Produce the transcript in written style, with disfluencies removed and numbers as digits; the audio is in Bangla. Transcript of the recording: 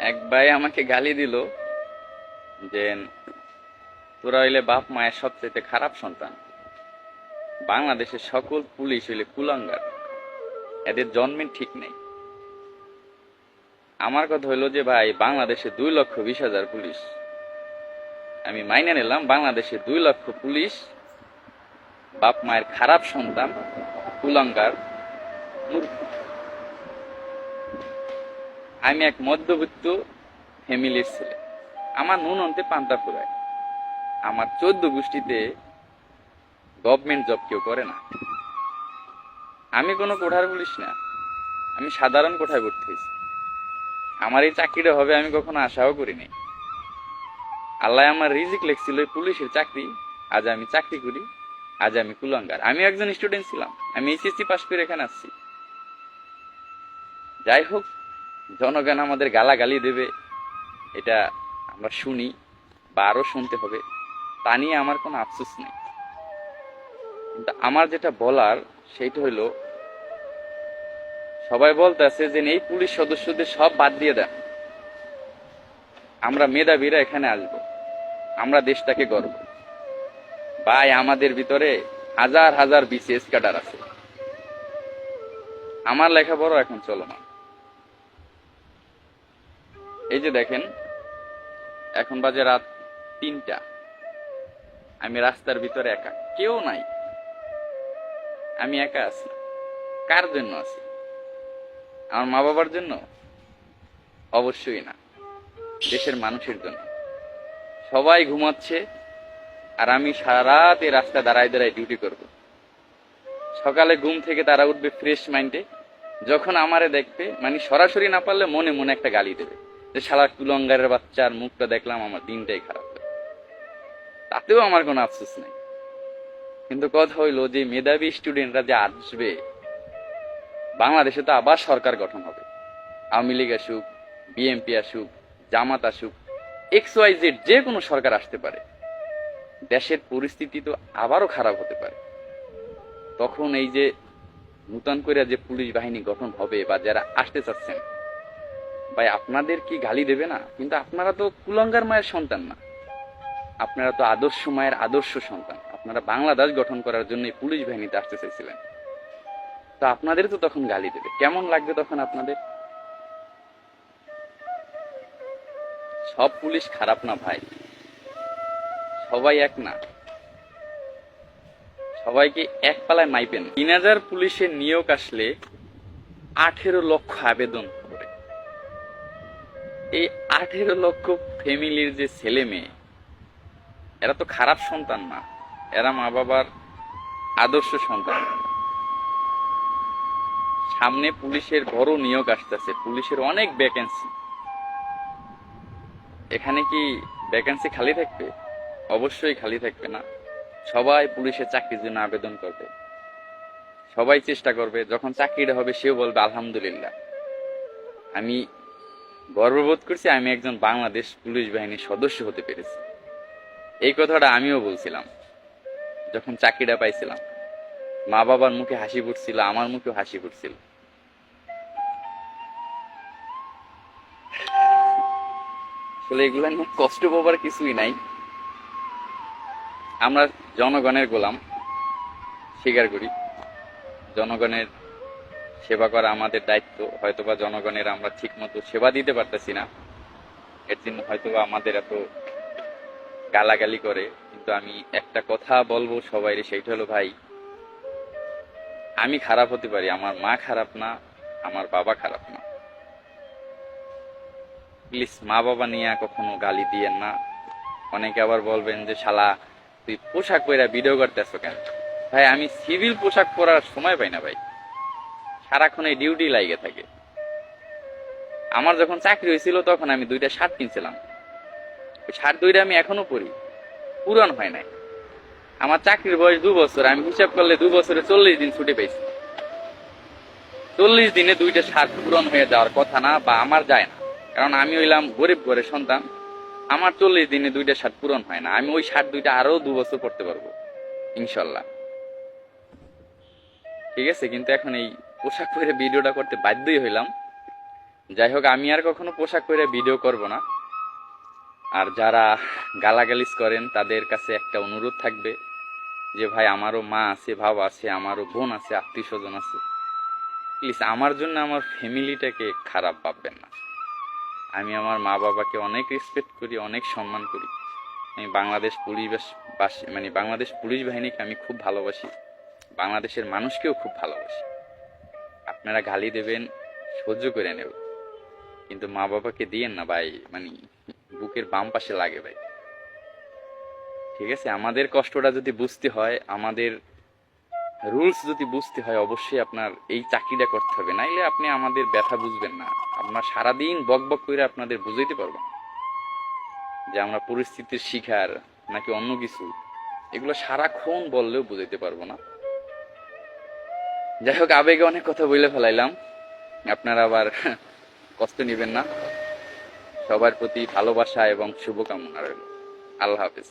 এক ভাই আমাকে গালি দিল যে তোরা হইলে বাপ মায়ের সবচেয়ে খারাপ সন্তান। বাংলাদেশের সকল পুলিশ হইলে কুলাঙ্গার, এদের জন্মের ঠিক নেই। আমার কথা হইলো যে ভাই, বাংলাদেশে 2,20,000 পুলিশ। আমি মাইনে নিলাম বাংলাদেশে 2 লক্ষ পুলিশ বাপ মায়ের খারাপ সন্তান, কুলাঙ্গার, মূর্খ। আমি এক মধ্যবিত্ত ফ্যামিলির ছেলে, আমার নুন অন্তে পান্তা ফুরায়। আমার 14 গোষ্ঠীতে গভর্নমেন্ট জব কেউ করে না। আমি কোনো কোঠার পুলিশ না, আমি সাধারণ কোঠায় ভর্তি হয়েছি। আমার এই চাকরিটা হবে আমি কখনো আশাও করিনি। আল্লাহ আমার রিজিক লেখছিল পুলিশের চাকরি, আজ আমি চাকরি করি, আজ আমি কুলাঙ্গার। আমি একজন স্টুডেন্ট ছিলাম, আমি এইচএসসি পাস করে এখানে আসছি। যাই হোক, জনগণ আমাদের গালাগালি দেবে, এটা আমরা শুনি বা আরো শুনতে হবে, তা নিয়ে আমার কোনো আফসোস নেই। কিন্তু আমার যেটা বলার সেইটা হইলো, সবাই বলতে আছে যে এই পুলিশ সদস্যদের সব বাদ দিয়ে দেন, আমরা মেধাবীরা এখানে আসবো, আমরা দেশটাকে গর্ব। ভাই, আমাদের ভিতরে হাজার হাজার বিসিএস ক্যাডার আছে। আমার লেখাপড়া এখন চলমান। এই যে দেখেন, এখন বাজে রাত 3টা, আমি রাস্তার ভিতরে একা, কেউ নাই, আমি একা আছি। কার জন্য আছি? আমার মা বাবার জন্য? অবশ্যই না, দেশের মানুষের জন্য। সবাই ঘুমাচ্ছে আর আমি সারা রাত এই রাস্তা দাঁড়ায় দাঁড়ায় ডিউটি করব। সকালে ঘুম থেকে তারা উঠবে ফ্রেশ মাইন্ডে, যখন আমারে দেখবে, মানে সরাসরি না পারলে মনে মনে একটা গালি দেবে যে শালা কুলঙ্গারের বাচ্চার মুখটা দেখলাম, আমার দিনটাই খারাপ হয়। তাতেও আমার কোনো আফসোস নেই। কিন্তু কথা হইলো যে মেধাবী স্টুডেন্টরা যে আসবে, বাংলাদেশে তো আবার সরকার গঠন হবে। আওয়ামী লীগ আসুক, বিএনপি আসুক, জামাত আসুক, XYZ যে কোনো সরকার আসতে পারে। দেশের পরিস্থিতি তো আবারও খারাপ হতে পারে। তখন এই যে নূতন করে যে পুলিশ বাহিনী গঠন হবে বা যারা আসতে চাচ্ছেন, ভাই আপনাদের কি গালি দেবে না? কিন্তু আপনারা তো কুলাঙ্গার মায়ের সন্তান না, আপনারা তো আদর্শ মায়ের আদর্শ সন্তান। আপনারা বাংলাদেশ গঠন করার জন্য পুলিশ বাহিনীতে আসতে চাইছিলেন, তো আপনাদের তো তখন গালি দেবে। কেমন লাগবে তখন আপনাদের? সব পুলিশ খারাপ না ভাই, সবাই এক না, সবাইকে এক পালায় মাইপেন। 3,000 পুলিশের নিয়োগ আসলে 18 লক্ষ আবেদন করে। এই 18 লক্ষ ফ্যামিলির যে ছেলে মেয়ে, এরা তো খারাপ সন্তান না, এরা মা বাবার আদর্শ সন্তান। সামনে পুলিশের বড় নিয়োগ আসতেছে, পুলিশের অনেক ভ্যাকেন্সি। এখানে কি ভ্যাকেন্সি খালি থাকবে? অবশ্যই খালি থাকবে না। সবাই পুলিশের চাকরির জন্য আবেদন করবে, সবাই চেষ্টা করবে। যখন চাকরিটা হবে সেও বলবে আলহামদুলিল্লাহ, আমি গর্ববোধ করছি, আমি একজন বাংলাদেশ পুলিশ বাহিনীর সদস্য হতে পেরেছি। এই কথাটা আমিও বলছিলাম যখন চাকরিটা পাইছিলাম। মা বাবার মুখে হাসি ফুটছিল, আমার মুখেও হাসি ফুটছিল। আসলে এগুলা নিয়ে কষ্ট পাবার কিছুই নাই। আমরা জনগণের গোলাম, স্বীকার করি। জনগণের সেবা করা আমাদের দায়িত্ব। হয়তোবা জনগণের আমরা ঠিক মতো সেবা দিতে পারতেছি না, এর জন্য হয়তোবা আমাদের এত গালাগালি করে। কিন্তু আমি একটা কথা বলবো সবাই, সেইটা হলো ভাই, আমি খারাপ হতে পারি, আমার মা খারাপ না, আমার বাবা খারাপ না। প্লিজ মা বাবা নিয়ে কখনো গালি দিয়েন না। অনেকে আবার বলবেন যে শালা তুই পোশাক পরে ভিডিও করতেছ কেন? ভাই, আমি সিভিল পোশাক পরার সময় পাই না ভাই, সারাক্ষণ এই ডিউটি লাগে থাকে। আমার যখন চাকরি হয়েছিল তখন আমি 2টা শার্ট কিনছিলাম, ওই শার্ট 2টা আমি এখনো পরি, পুরান হয় নাই। আমার চাকরির বয়স 2 বছর, আমি হিসাব করলে 2 বছরে 40 দিন ছুটি পেয়েছি। 40 দিনে 2টা শার্ট পূরণ হয়ে যাওয়ার কথা না, বা আমার যায় না, কারণ আমি হইলাম গরিব ঘরের সন্তান। আমার 40 দিনে 2টা শার্ট পূরণ হয় না। আমি ওই শার্ট 2টা আরো 2 বছর পড়তে পারবো ইনশাল্লাহ। ঠিক আছে, কিন্তু এখন এই পোশাক পরে ভিডিওটা করতে বাধ্যই হইলাম। যাই হোক, আমি আর কখনো পোশাক পরে ভিডিও করব না। আর যারা গালাগালিজ করেন তাদের কাছে একটা অনুরোধ থাকবে যে ভাই, আমারও মা আছে, বাবা আছে, আমারও বোন আছে, আত্মীয় স্বজন আছে, প্লিজ আমার জন্য আমার ফ্যামিলিটাকে খারাপ ভাববেন না। আমি আমার মা বাবাকে অনেক রেসপেক্ট করি, অনেক সম্মান করি। আমি বাংলাদেশ বাংলাদেশ পুলিশ বাহিনীকে আমি খুব ভালোবাসি, বাংলাদেশের মানুষকেও খুব ভালোবাসি। আপনারা গালি দেবেন, সহ্য করে নেব, কিন্তু মা বাবাকে দিয়েন না ভাই, বুকের বাম পাশে লাগে ভাই। ঠিক আছে, আমাদের কষ্টটা যদি বুঝতে হয়, আমাদের রুলস যদি বুঝতে হয়, অবশ্যই আপনার এই চাকরিটা করতে হবে, নাইলে আপনি আমাদের ব্যথা বুঝবেন না। আপনার সারাদিন বক বক করে আপনাদের বুঝাইতে পারবো না যে আমরা পরিস্থিতির শিকার নাকি অন্য কিছু, এগুলো সারাক্ষণ বললেও বুঝাইতে পারবো না। যাই হোক, আবেগে অনেক কথা বলে ফেলাইলাম, আপনারা আবার কষ্ট নেবেন না। সবার প্রতি ভালোবাসা এবং শুভকামনা রইল। আল্লাহ হাফেজ।